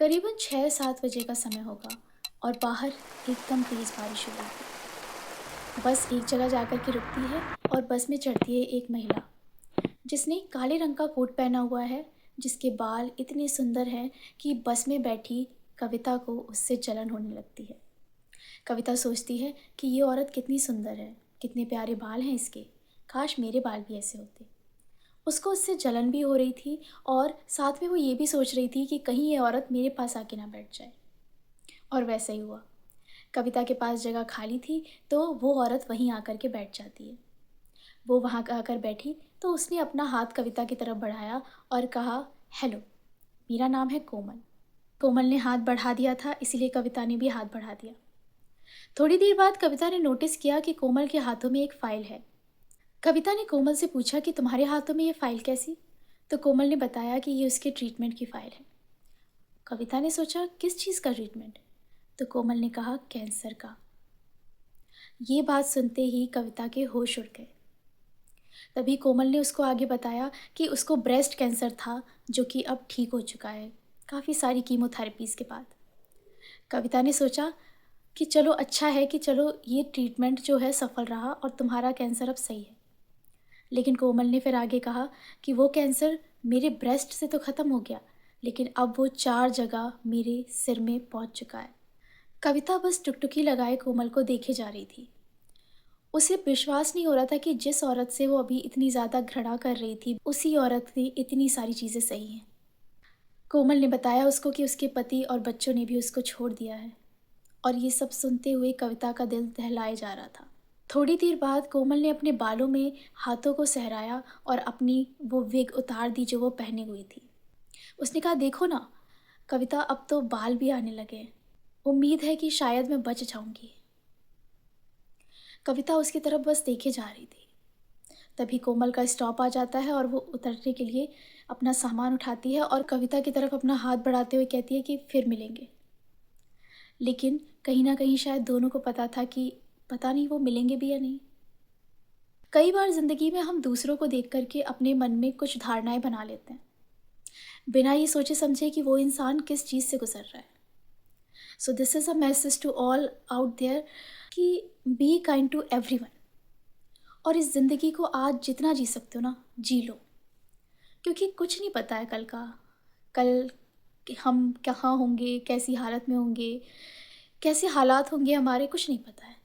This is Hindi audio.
करीबन 6-7 बजे का समय होगा और बाहर एकदम तेज़ बारिश हो रही थी। बस एक जगह जाकर के रुकती है और बस में चढ़ती है एक महिला जिसने काले रंग का कोट पहना हुआ है, जिसके बाल इतने सुंदर हैं कि बस में बैठी कविता को उससे जलन होने लगती है। कविता सोचती है कि ये औरत कितनी सुंदर है, कितने प्यारे बाल हैं इसके, काश मेरे बाल भी ऐसे होते। उसको उससे जलन भी हो रही थी और साथ में वो ये भी सोच रही थी कि कहीं ये औरत मेरे पास आके ना बैठ जाए। और वैसा ही हुआ। कविता के पास जगह खाली थी तो वो औरत वहीं आकर के बैठ जाती है। वो वहाँ आकर बैठी तो उसने अपना हाथ कविता की तरफ बढ़ाया और कहा, हेलो, मेरा नाम है कोमल। कोमल ने हाथ बढ़ा दिया था, इसीलिए कविता ने भी हाथ बढ़ा दिया। थोड़ी देर बाद कविता ने नोटिस किया कि कोमल के हाथों में एक फाइल है। कविता ने कोमल से पूछा कि तुम्हारे हाथों में ये फाइल कैसी? तो कोमल ने बताया कि ये उसके ट्रीटमेंट की फाइल है। कविता ने सोचा, किस चीज़ का ट्रीटमेंट? तो कोमल ने कहा, कैंसर का। ये बात सुनते ही कविता के होश उड़ गए। तभी कोमल ने उसको आगे बताया कि उसको ब्रेस्ट कैंसर था, जो कि अब ठीक हो चुका है काफ़ी सारी कीमोथेरेपीज़ के बाद। कविता ने सोचा कि चलो अच्छा है कि चलो ये ट्रीटमेंट जो है सफल रहा और तुम्हारा कैंसर अब सही है। लेकिन कोमल ने फिर आगे कहा कि वो कैंसर मेरे ब्रेस्ट से तो ख़त्म हो गया, लेकिन अब वो 4 जगह मेरे सिर में पहुंच चुका है। कविता बस टुकटुकी लगाए कोमल को देखे जा रही थी। उसे विश्वास नहीं हो रहा था कि जिस औरत से वो अभी इतनी ज़्यादा घृणा कर रही थी, उसी औरत ने इतनी सारी चीज़ें सही हैं। कोमल ने बताया उसको कि उसके पति और बच्चों ने भी उसको छोड़ दिया है और ये सब सुनते हुए कविता का दिल दहलाए जा रहा था। थोड़ी देर बाद कोमल ने अपने बालों में हाथों को सहराया और अपनी वो विग उतार दी जो वो पहने हुई थी। उसने कहा, देखो ना कविता, अब तो बाल भी आने लगे हैं। उम्मीद है कि शायद मैं बच जाऊंगी। कविता उसकी तरफ बस देखे जा रही थी। तभी कोमल का स्टॉप आ जाता है और वो उतरने के लिए अपना सामान उठाती है और कविता की तरफ अपना हाथ बढ़ाते हुए कहती है कि फिर मिलेंगे। लेकिन कहीं ना कहीं शायद दोनों को पता था कि पता नहीं वो मिलेंगे भी या नहीं। कई बार जिंदगी में हम दूसरों को देख करके अपने मन में कुछ धारणाएं बना लेते हैं, बिना ये सोचे समझे कि वो इंसान किस चीज़ से गुजर रहा है। So this is a message to all out there कि बी काइंड टू एवरीवन। और इस ज़िंदगी को आज जितना जी सकते हो ना, जी लो, क्योंकि कुछ नहीं पता है कल का। कल कि हम कहाँ होंगे, कैसी हालत में होंगे, कैसे हालात होंगे हमारे, कुछ नहीं पता है।